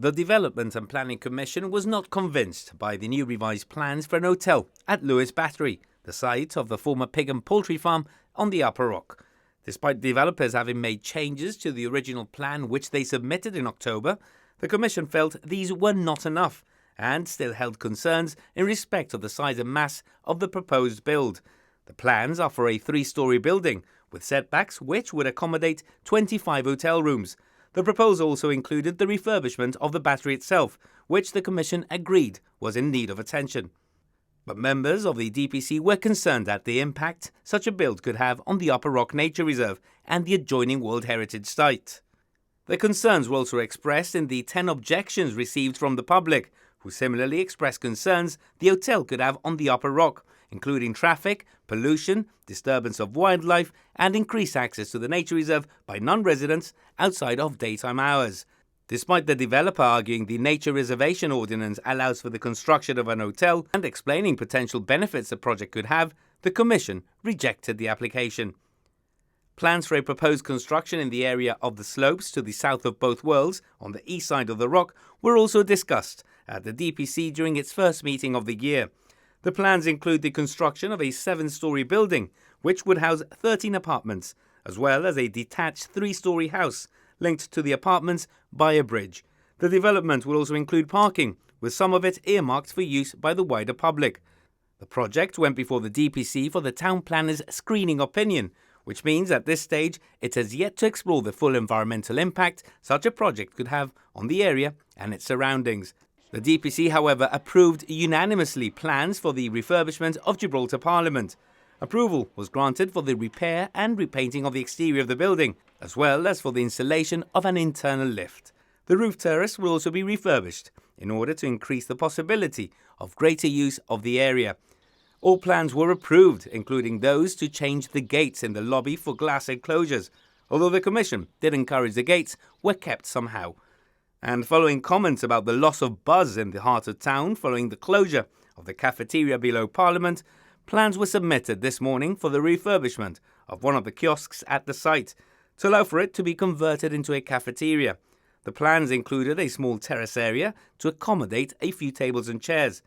The Development and Planning Commission was not convinced by the new revised plans for an hotel at Lewis Battery, the site of the former pig and poultry farm on the Upper Rock. Despite developers having made changes to the original plan which they submitted in October, the Commission felt these were not enough and still held concerns in respect of the size and mass of the proposed build. The plans are for a 3-storey building with setbacks which would accommodate 25 hotel rooms. The proposal also included the refurbishment of the battery itself, which the Commission agreed was in need of attention. But members of the DPC were concerned at the impact such a build could have on the Upper Rock Nature Reserve and the adjoining World Heritage Site. The concerns were also expressed in the 10 objections received from the public, who similarly expressed concerns the hotel could have on the Upper Rock, including traffic, pollution, disturbance of wildlife, and increased access to the nature reserve by non-residents outside of daytime hours. Despite the developer arguing the Nature Reservation Ordinance allows for the construction of an hotel and explaining potential benefits the project could have, the Commission rejected the application. Plans for a proposed construction in the area of the slopes to the south of both worlds, on the east side of the rock, were also discussed at the DPC during its first meeting of the year. The plans include the construction of a 7-storey building, which would house 13 apartments, as well as a detached 3-storey house linked to the apartments by a bridge. The development will also include parking, with some of it earmarked for use by the wider public. The project went before the DPC for the town planner's screening opinion, which means at this stage it has yet to explore the full environmental impact such a project could have on the area and its surroundings. The DPC, however, approved unanimously plans for the refurbishment of Gibraltar Parliament. Approval was granted for the repair and repainting of the exterior of the building, as well as for the installation of an internal lift. The roof terrace will also be refurbished in order to increase the possibility of greater use of the area. All plans were approved, including those to change the gates in the lobby for glass enclosures, although the Commission did encourage the gates were kept somehow. And following comments about the loss of buzz in the heart of town following the closure of the cafeteria below Parliament, plans were submitted this morning for the refurbishment of one of the kiosks at the site to allow for it to be converted into a cafeteria. The plans included a small terrace area to accommodate a few tables and chairs.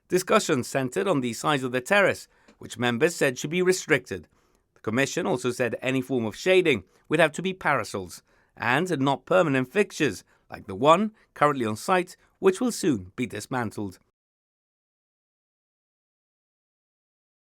Discussions centred on the size of the terrace, which members said should be restricted. The Commission also said any form of shading would have to be parasols and not permanent fixtures, like the one currently on site, which will soon be dismantled.